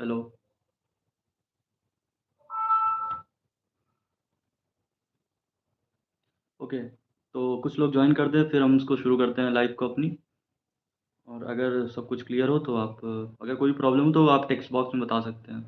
Hello. Okay, तो कुछ लोग जॉइन कर दें, फिर हम इसको शुरू करते हैं लाइव को अपनी। और अगर सब कुछ क्लियर हो तो आप अगर कोई प्रॉब्लम हो तो आप टेक्स्ट बॉक्स में बता सकते हैं।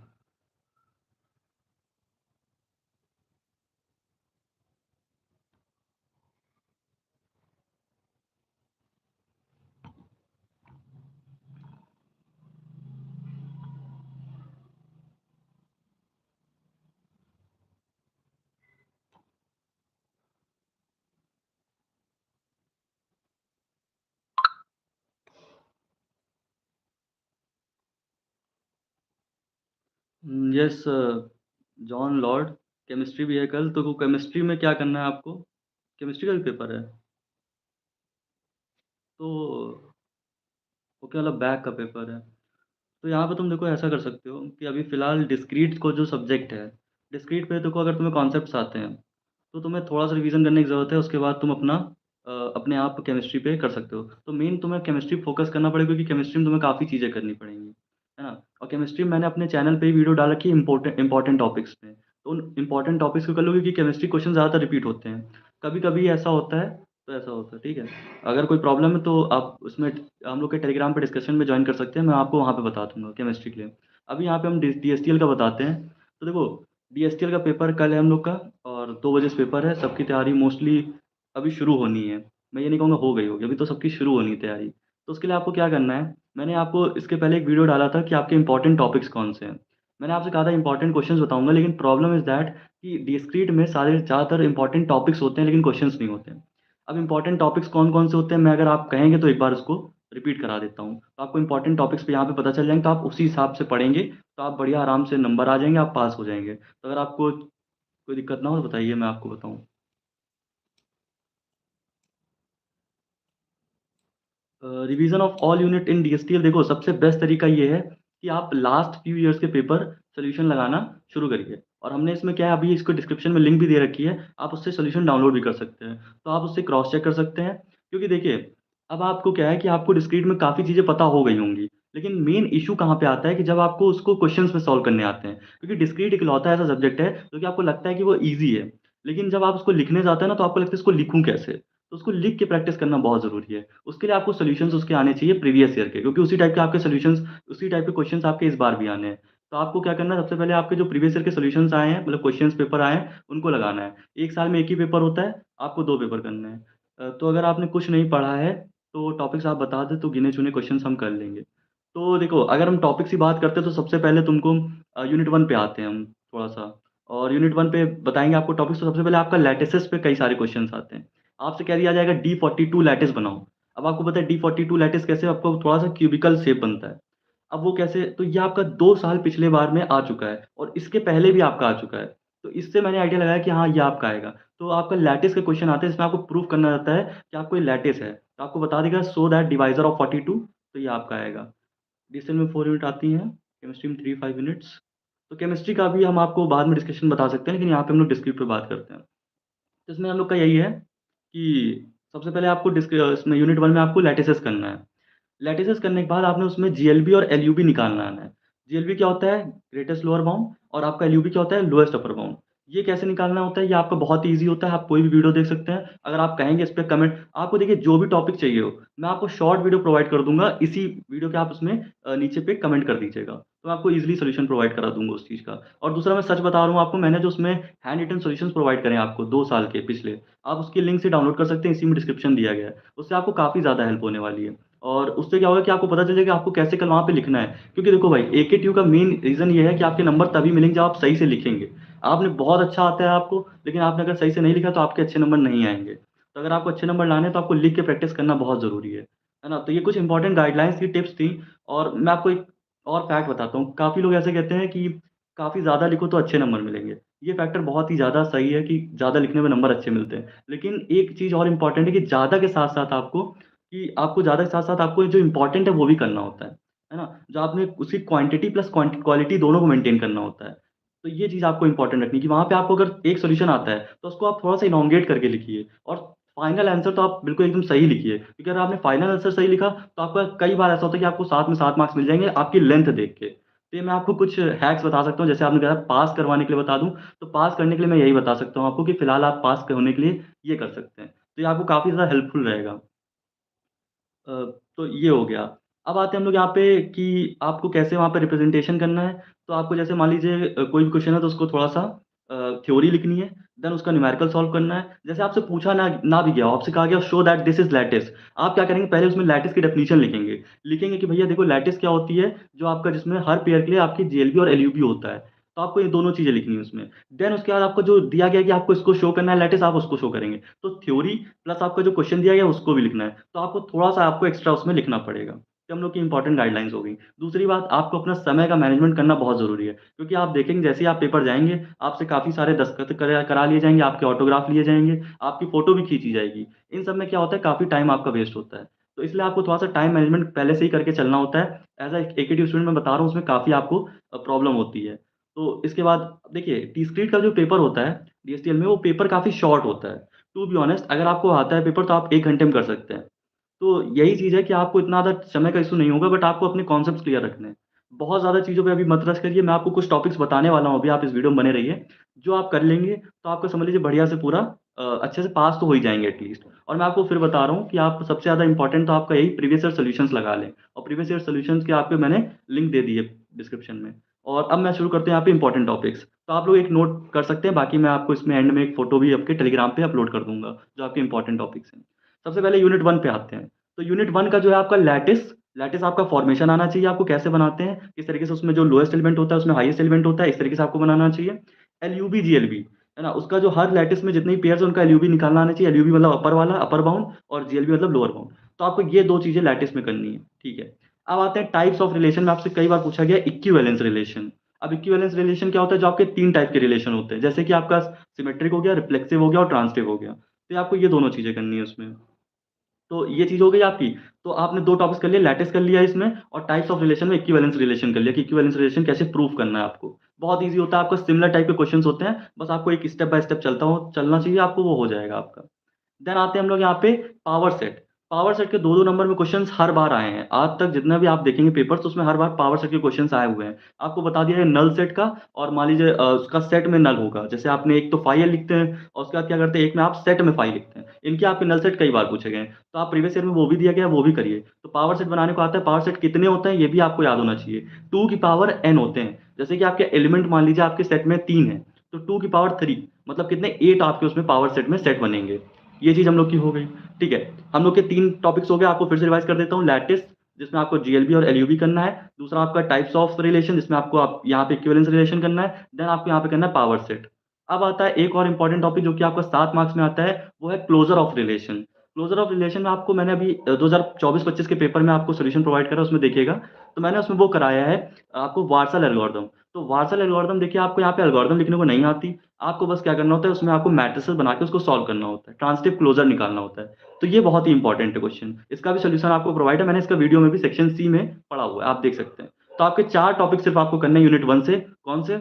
Yes, John Lord. केमिस्ट्री भी है कल, तो केमिस्ट्री में क्या करना है आपको? केमिस्ट्री का भी पेपर है? तो ओके, मतलब बैक का पेपर है। तो यहाँ पे तुम देखो ऐसा कर सकते हो कि अभी फ़िलहाल डिस्क्रीट को जो सब्जेक्ट है, डिस्क्रीट पे देखो, अगर तुम्हें कॉन्सेप्ट्स आते हैं, तो तुम्हें थोड़ा-सा रिवीज़न करने की ज़रूरत है, उसके बाद तुम अपना अपने आप केमिस्ट्री पे कर सकते हो। तो मेन तुम्हें केमिस्ट्री फ़ोकस करना पड़ेगा क्योंकि केमिस्ट्री में तुम्हें काफ़ी चीज़ें करनी पड़ेंगी, है ना? और केमिस्ट्री में मैंने अपने चैनल पे ही वीडियो डाल रखी है इम्पोर्टेंट टॉपिक्स पे। तो उन इम्पोर्टेंट टॉपिक्स को कर लो क्योंकि केमिस्ट्री क्वेश्चन ज़्यादातर रिपीट होते हैं। कभी-कभी ऐसा होता है, तो ऐसा होता है, ठीक है? अगर कोई प्रॉब्लम है तो आप उसमें हम लोग के टेलीग्राम पे डिस्कशन में जॉइन कर सकते हैं, मैं आपको वहाँ पे बता दूँगा केमिस्ट्री के लिए। अभी यहाँ पे हम डीएसटीएल का बताते हैं। तो देखो, डीएसटीएल का पेपर कल है हम लोग का और 2 बजे से पेपर है। सबकी तैयारी मोस्टली अभी शुरू होनी है। मैं ये नहीं कहूँगा हो गई होगी, अभी तो सबकी शुरू होनी है तैयारी। तो उसके लिए आपको क्या करना है, मैंने आपको इसके पहले एक वीडियो डाला था कि आपके इम्पोर्टेंट टॉपिक्स कौन से हैं। मैंने आपसे कहा था इम्पोर्टेंट क्वेश्चन्स बताऊँगा, लेकिन प्रॉब्लम इज़ दैट कि डिस्क्रीट में सारे ज़्यादातर इम्पोर्टेंट टॉपिक्स होते हैं, लेकिन क्वेश्चन्स नहीं होते हैं। अब इम्पोर्टेंट टॉपिक्स कौन-कौन से होते हैं, मैं अगर आप कहेंगे तो एक बार उसको रिपीट करा देता हूँ। तो आपको इम्पोर्टेंट टॉपिक्स पे यहाँ पे पता चल जाएँगे, तो आप उसी हिसाब से पढ़ेंगे, तो आप बढ़िया आराम से नंबर आ जाएँगे, आप पास हो जाएँगे। तो अगर आपको कोई दिक्कत ना हो तो बताइए, मैं आपको बताऊँ। Revision of all unit in DSTL, देखो सबसे बेस्ट तरीका ये है कि आप लास्ट फ्यू ईयर्स के पेपर सॉल्यूशन लगाना शुरू करिए। और हमने इसमें क्या है, अभी इसको डिस्क्रिप्शन में लिंक भी दे रखी है, आप उससे सॉल्यूशन डाउनलोड भी कर सकते हैं। तो आप उससे क्रॉस चेक कर सकते हैं, क्योंकि देखिए, अब आपको क्या है कि आपको डिस्क्रीट में काफ़ी चीज़ें पता हो गई होंगी, लेकिन मेन इश्यू कहाँ पे आता है कि जब आपको उसको क्वेश्चंस में सॉल्व करने आते हैं। क्योंकि डिस्क्रीट इकलौता ऐसा सब्जेक्ट है जो कि आपको लगता है कि वो ईज़ी है, लेकिन जब आप उसको लिखने जाते हैं ना, तो आपको लगता है इसको लिखूँ कैसे? तो उसको लिख के प्रैक्टिस करना बहुत ज़रूरी है। उसके लिए आपको सॉल्यूशंस उसके आने चाहिए प्रीवियस ईयर के, क्योंकि उसी टाइप के आपके सॉल्यूशंस, उसी टाइप के क्वेश्चन्स आपके इस बार भी आने हैं। तो आपको क्या करना है, सबसे पहले आपके जो प्रीवियस ईयर के सॉल्यूशंस आए हैं, मतलब क्वेश्चन्स पेपर आए हैं, उनको लगाना है। 1 साल में 1 ही पेपर होता है, आपको 2 पेपर करने हैं। तो अगर आपने कुछ नहीं पढ़ा है, तो टॉपिक्स आप बता दें, तो गिने-चुने क्वेश्चन्स हम कर लेंगे। तो देखो, अगर हम टॉपिक्स की बात करते हैं, तो सबसे पहले तुमको यूनिट 1 पे आते हैं हम थोड़ा-सा। और यूनिट 1 पे बताएँगे आपको टॉपिक्स, तो सबसे पहले आपका लैटिसेस पे कई सारे क्वेश्चन्स आते हैं। आपसे कह दिया जाएगा D42 लैटिस बनाओ। अब आपको पता है D42 लैटिस कैसे, आपको थोड़ा-सा क्यूबिकल शेप बनता है। अब वो कैसे, तो ये आपका 2 साल पिछले बार में आ चुका है और इसके पहले भी आपका आ चुका है। तो इससे मैंने आइडिया लगाया कि हाँ, ये आपका आएगा। तो आपका लैटिस के क्वेश्चन आते हैं, इसमें आपको प्रूव करना रहता है कि आपको ये लैटिस है। तो आपको बता देगा शो दैट डिवाइज़र ऑफ 42, तो ये आपका आएगा। डीएसएल में 4 यूनिट आती हैं, केमिस्ट्री में 3-5 यूनिट्स। तो केमिस्ट्री का भी हम आपको बाद में डिस्कशन बता सकते हैं, लेकिन यहाँ पे हम लोग डिस्क्रीट पे बात करते हैं। तो इसमें हम लोग का यही है कि सबसे पहले आपको इसमें यूनिट 1 में आपको लैटिसेस करना है। लैटिसेस करने के बाद आपने उसमें जीएलबी और एलयूबी निकालना आना है। जीएलबी क्या होता है? ग्रेटेस्ट लोअर बाउंड, और आपका एलयूबी क्या होता है? Lowest upper bound. ये कैसे निकालना होता है? ये आपका बहुत ही ईज़ी होता है, आप कोई भी वीडियो देख सकते हैं। अगर आप कहेंगे इस पे कमेंट, आपको देखिए जो भी टॉपिक चाहिए हो, मैं आपको शॉर्ट वीडियो प्रोवाइड कर दूँगा, इसी वीडियो के आप उसमें नीचे पे कमेंट कर दीजिएगा। तो मैं आपको ईज़िली सॉल्यूशन प्रोवाइड करा दूँगा उस चीज़ का। और दूसरा, मैं सच बता रहा हूँ आपको, मैंने जो उसमें हैंड रिटन सॉल्यूशंस प्रोवाइड करे हैं आपको 2 साल के पिछले, आप उसकी लिंक से डाउनलोड कर सकते हैं, इसी में डिस्क्रिप्शन दिया गया है। उससे आपको काफ़ी ज़्यादा हेल्प होने वाली है। और उससे क्या होगा कि आपको पता चल जाएगा कि आपको कैसे कल वहाँ पे लिखना है। क्योंकि देखो भाई, एकेटीयू का मेन रीज़न ये है कि आपके नंबर तभी मिलेंगे जब आप सही से लिखेंगे। आपने बहुत अच्छा आता है आपको, लेकिन आपने अगर सही से नहीं लिखा तो आपके अच्छे नंबर नहीं आएँगे। तो अगर आपको अच्छे नंबर लाने हैं तो आपको लिख के प्रैक्टिस करना बहुत ज़रूरी है ना? तो ये कुछ इंपॉर्टेंट गाइडलाइंस की टिप्स थी। और मैं आपको एक और फैक्ट बताता हूँ, काफ़ी लोग ऐसे कहते हैं कि काफ़ी ज़्यादा लिखो तो अच्छे नंबर मिलेंगे। ये फैक्टर बहुत ही ज़्यादा सही है कि ज़्यादा लिखने में नंबर अच्छे मिलते हैं। लेकिन एक चीज़ और इम्पोर्टेंट है कि ज़्यादा के साथ-साथ आपको ज़्यादा के साथ-साथ आपको जो इम्पोर्टेंट है वो भी करना होता है ना? जो आपने उसकी क्वांटिटी प्लस क्वालिटी दोनों को मेंटेन करना होता है। तो ये चीज़ आपको इम्पोर्टेंट रखनी है कि वहाँ पे आपको अगर एक सॉल्यूशन आता है, तो उसको आप थोड़ा-सा इलॉन्गेट करके लिखिए और फाइनल आंसर तो आप बिल्कुल एकदम सही लिखिए। क्योंकि अगर आपने फाइनल आंसर सही लिखा, तो आपका कई बार ऐसा होता है कि आपको 7 में 7 मार्क्स मिल जाएँगे आपकी लेंथ देख के। तो ये मैं आपको कुछ हैक्स बता सकता हूँ, जैसे आपने कहा पास करवाने के लिए बता दूँ, तो पास करने के लिए मैं यही बता सकता हूँ आपको कि फिलहाल आप पास होने के लिए ये कर सकते हैं। तो ये आपको काफ़ी ज़्यादा हेल्पफुल रहेगा। अ, तो ये हो गया। अब आते हैं हम लोग यहाँ पे कि आपको कैसे वहाँ पे रिप्रेज़ेंटेशन करना है। तो आपको जैसे मान लीजिए कोई भी क्वेश्चन है तो उसको थोड़ा-सा थ्योरी लिखनी है, देन उसका न्यूमेरिकल सॉल्व करना है। जैसे आपसे पूछा ना भी गया हो, आपसे कहा गया show that this is lattice. आप क्या करेंगे, पहले उसमें लैटिस की डेफिनिशन लिखेंगे। लिखेंगे कि भैया देखो लैटिस क्या होती है, जो आपका जिसमें हर पेयर के लिए आपकी जीएलबी और एलयूबी होता है। तो आपको ये दोनों चीज़ें लिखनी है उसमें। देन उसके बाद आपको जो दिया गया है कि आपको इसको शो करना है लैटिस, आप उसको शो करेंगे। तो थ्योरी प्लस आपका जो क्वेश्चन दिया गया है उसको भी लिखना है। तो आपको थोड़ा-सा आपको एक्स्ट्रा उसमें लिखना पड़ेगा। ये हम लोग की इम्पोर्टेंट गाइडलाइंस हो गई। दूसरी बात, आपको अपना समय का मैनेजमेंट करना बहुत ज़रूरी है, क्योंकि आप देखेंगे जैसे ही आप पेपर जाएँगे, आपसे काफ़ी सारे दस्तखत करा लिए जाएँगे, आपके ऑटोग्राफ लिए जाएँगे, आपकी फ़ोटो भी खींची जाएगी। इन सब में क्या होता है, काफ़ी टाइम आपका वेस्ट होता है। तो इसलिए आपको थोड़ा-सा टाइम मैनेजमेंट पहले से ही करके चलना होता है। एज़ अ एकेटी स्टूडेंट मैं बता रहा हूँ, उसमें काफ़ी आपको प्रॉब्लम होती है। तो इसके बाद देखिए, टी-स्क्रीट का जो पेपर होता है, डीएसटीएल में वो पेपर काफ़ी शॉर्ट होता है। टू बी ऑनेस्ट, अगर आपको आता है पेपर तो आप 1 घंटे में कर सकते हैं। तो यही चीज़ है कि आपको इतना ज़्यादा समय का इश्यू नहीं होगा, बट आपको अपने कॉन्सेप्ट्स क्लियर रखने हैं। बहुत ज़्यादा चीज़ों पे अभी मत रश करिए, मैं आपको कुछ टॉपिक्स बताने वाला हूँ अभी, आप इस वीडियो में बने रहिए। जो आप कर लेंगे तो आपको समझ लीजिए बढ़िया से पूरा अच्छे से पास तो हो ही जाएँगे एटलीस्ट। और मैं आपको फिर बता रहा हूँ कि आप सबसे ज़्यादा इम्पोर्टेंट तो आपका यही प्रीवियस ईयर सॉल्यूशंस लगा लें, और प्रीवियस ईयर सॉल्यूशंस के आपको मैंने लिंक दे दिए डिस्क्रिप्शन में। और अब मैं शुरू करते हैं यहाँ पे इम्पोर्टेंट टॉपिक्स। तो आप लोग एक नोट कर सकते हैं, बाकी मैं आपको इसमें एंड में एक फ़ोटो भी आपके टेलीग्राम पे अपलोड कर दूँगा, जो आपके इम्पोर्टेंट टॉपिक्स हैं। सबसे पहले यूनिट 1 पे आते हैं। तो यूनिट 1 का जो है आपका लैटिस, लैटिस आपका फॉर्मेशन आना चाहिए, आपको कैसे बनाते हैं, किस तरीके से उसमें जो लोएस्ट एलिमेंट होता है, उसमें हाईएस्ट एलिमेंट होता है, इस तरीके से आपको बनाना चाहिए। एलयूबी, जीएलबी, है ना? उसका जो हर लैटिस में जितने भी पेयर्स हैं, उनका एलयूबी निकालना आना चाहिए। एलयूबी मतलब अपर वाला, अपर बाउंड, और जीएलबी मतलब लोअर बाउंड। तो आपको ये 2 चीज़ें लैटिस में करनी है, ठीक है? अब आते हैं टाइप्स ऑफ रिलेशन में, आपसे कई बार पूछा गया है इक्विवेलेंस रिलेशन। अब इक्विवेलेंस रिलेशन क्या होता है, जो आपके 3 टाइप के रिलेशन होते हैं, जैसे कि आपका सिमेट्रिक हो गया, रिफ्लेक्सिव हो गया और ट्रांसिटिव हो गया। तो आपको ये दोनों चीज़ें करनी है उसमें। तो ये चीज़ हो गई आपकी। तो आपने 2 टॉपिक्स कर लिए, लैटिस कर लिया इसमें, और टाइप्स ऑफ रिलेशन में इक्विवेलेंस रिलेशन कर लिया कि इक्विवेलेंस रिलेशन कैसे प्रूव करना है आपको। बहुत ईज़ी होता है, आपका सिमिलर टाइप के क्वेश्चन्स होते हैं, बस आपको एक स्टेप बाय स्टेप चलना चाहिए आपको, वो हो जाएगा आपका। देन आते हैं हम लोग यहाँ पे पावर सेट। पावर सेट के 2-2 नंबर में क्वेश्चन्स हर बार आए हैं। आज तक जितना भी आप देखेंगे पेपर्स, उसमें हर बार पावर सेट के क्वेश्चन्स आए हुए हैं। आपको बता दिया है नल सेट का, और मान लीजिए उसका सेट में नल होगा। जैसे आपने एक तो फाइल लिखते हैं और उसके बाद क्या करते हैं, एक में आप सेट में फाइल लिखते हैं। इनके आपके नल सेट कई बार पूछे गए हैं। तो आप प्रीवियस ईयर में वो भी दिया गया है, वो भी करिए। तो पावर सेट बनाने को आता है, पावर सेट कितने होते हैं ये भी आपको याद होना चाहिए। 2 की पावर n होते हैं। जैसे कि आपके एलिमेंट मान लीजिए आपके सेट में 3 है, तो 2 की पावर 3 मतलब कितने 8 आपके उसमें पावर सेट में सेट बनेंगे। ये चीज़ हम लोग की हो गई, ठीक है। हम लोग के 3 टॉपिक्स हो गए, आपको फिर से रिवाइज़ कर देता हूँ। लैटिस, जिसमें आपको जीएलबी और एलयूबी करना है। दूसरा आपका टाइप्स ऑफ रिलेशन, जिसमें आपको आप यहाँ पे इक्विवेलेंस रिलेशन करना है। देन आपको यहाँ पे करना है पावर सेट। अब आता है एक और इम्पोर्टेंट टॉपिक जो कि आपका 7 मार्क्स में आता है, वो है closure of relation. Closure of relation में आपको मैंने अभी 2024-25 के पेपर में आपको सॉल्यूशन प्रोवाइड करा, उसमें देखिएगा। तो मैंने उसमें वो कराया है आपको वार्सल एल्गोरिथम। तो वार्सल एल्गोरिथम देखिए, आपको यहाँ पे एल्गोरिथम लिखने को नहीं आती, आपको बस क्या करना होता है, उसमें आपको मैट्रिसेस बना के उसको सॉल्व करना होता है, ट्रांजिटिव क्लोज़र निकालना होता है। तो ये बहुत ही इंपॉर्टेंट है क्वेश्चन। इसका भी सॉल्यूशन आपको प्रोवाइड है, मैंने इसका वीडियो में भी सेक्शन सी में पढ़ा हुआ है, आप देख सकते हैं। तो आपके 4 टॉपिक सिर्फ आपको करने हैं यूनिट 1 से, कौन से?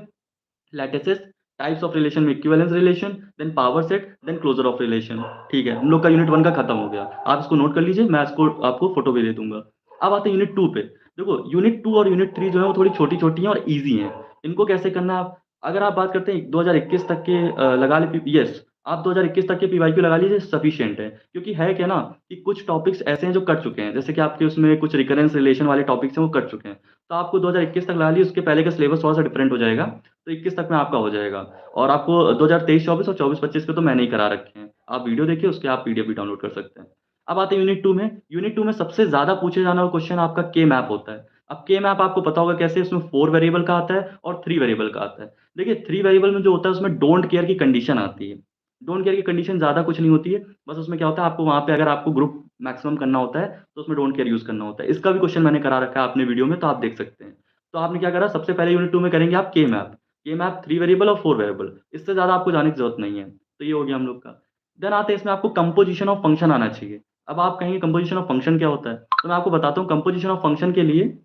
लैटिसेस, टाइप्स ऑफ रिलेशन में equivalence relation, then power set, then closure of relation. ठीक है, हम लोग का यूनिट 1 का खत्म हो गया। आप इसको नोट कर लीजिए, मैं इसको आपको फोटो भी दे दूँगा। अब आते हैं यूनिट 2 पे। देखो यूनिट 2 और यूनिट 3 जो है वो थोड़ी छोटी-छोटी हैं और ईज़ी हैं। इनको कैसे करना है आप, अगर आप बात करते हैं 2021 तक के लगा ले यस, आप 2021 तक के पीवाईक्यू लगा लीजिए, सफिशिएंट है। क्योंकि है क्या ना, कि कुछ टॉपिक्स ऐसे हैं जो कट चुके हैं, जैसे कि आपके उसमें कुछ रिकरेंस रिलेशन वाले टॉपिक्स हैं वो कट चुके हैं। तो आपको 2021 तक लगा लीजिए, उसके पहले का सिलेबस थोड़ा-सा डिफरेंट हो जाएगा। तो 21 तक में आपका हो जाएगा, और आपको 2023-24 और 24-25 के तो मैंने ही करा रखे हैं। आप वीडियो देखिए, उसके आप पीडीएफ भी डाउनलोड कर सकते हैं। अब आते हैं यूनिट 2 में। यूनिट 2 में सबसे ज़्यादा पूछे जाने वाला क्वेश्चन आपका के मैप होता है। अब के मैप आपको पता होगा कैसे, इसमें 4 वेरिएबल का आता है और 3 वेरिएबल का आता है। देखिए 3 वेरिएबल में जो होता है उसमें डोंट केयर की कंडीशन आती है। डोंट केयर की कंडीशन ज़्यादा कुछ नहीं होती है, बस उसमें क्या होता है, आपको वहाँ पे अगर आपको ग्रुप मैक्सिमम करना होता है, तो उसमें डोंट केयर यूज़ करना होता है। इसका भी क्वेश्चन मैंने करा रखा है अपने वीडियो में, तो आप देख सकते हैं। तो आपने क्या करा, सबसे पहले यूनिट 2 में करेंगे आप के मैप। के मैप 3 वेरिएबल और 4 वेरिएबल, इससे ज़्यादा आपको जाने की ज़रूरत नहीं है। तो ये हो गया हम लोग का। देन आते हैं इसमें आपको कंपोज़िशन ऑफ फंक्शन आना चाहिए। अब आप कहेंगे कंपोज़िशन ऑफ फंक्शन क्या होता है? तो मैं आपको बताता हूँ, कंपोज़िशन ऑफ फंक्शन के लिए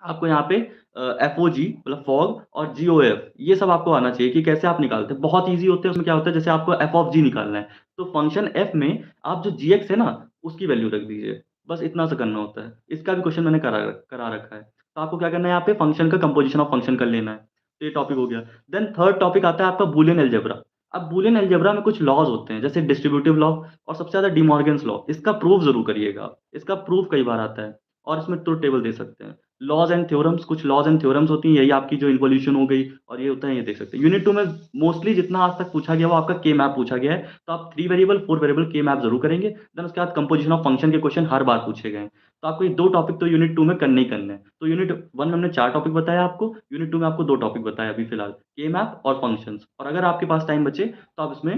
आपको यहाँ पे एफओजी मतलब फॉग और जीओएफ, ये सब आपको आना चाहिए कि कैसे आप निकालते हैं। बहुत ईज़ी होते हैं, उसमें क्या होता है, जैसे आपको एफ ऑफ जी निकालना है, तो फंक्शन एफ में आप जो जीएक्स है ना, उसकी वैल्यू रख दीजिए। बस इतना सा करना होता है। इसका भी क्वेश्चन मैंने करा करा रखा है। तो आपको क्या करना है, यहाँ पे फंक्शन का कंपोजिशन ऑफ फंक्शन कर लेना है। तो ये टॉपिक हो गया। देन थर्ड टॉपिक आता है आपका बूलियन अलजेब्रा। अब बूलियन अलजेब्रा में कुछ लॉज होते हैं, जैसे डिस्ट्रीब्यूटिव लॉ और सबसे ज़्यादा डिमॉर्गन्स लॉ। इसका प्रूफ ज़रूर करिएगा आप। इसका प्रूफ कई बार आता है और इसमें ट्रुथ टेबल दे सकते हैं। लॉज एंड थ्योरम्स, कुछ लॉज एंड थ्योरम्स होती हैं, यही आपकी जो इन्वोल्यूशन हो गई और ये होता है, ये देख सकते हैं। यूनिट 2 में मोस्टली जितना आज तक पूछा गया वो आपका के मैप पूछा गया है, तो आप 3 वेरिएबल 4 वेरिएबल के मैप ज़रूर करेंगे। देन उसके बाद कंपोजिशन ऑफ फंक्शन के क्वेश्चन हर बार पूछे गए हैं। तो आपको ये 2 टॉपिक तो यूनिट 2 में करने ही करने हैं। तो यूनिट 1 में हमने 4 टॉपिक बताया आपको, यूनिट 2 में आपको 2 टॉपिक बताया अभी फिलहाल, के मैप और फंक्शंस। और अगर आपके पास टाइम बचे तो आप इसमें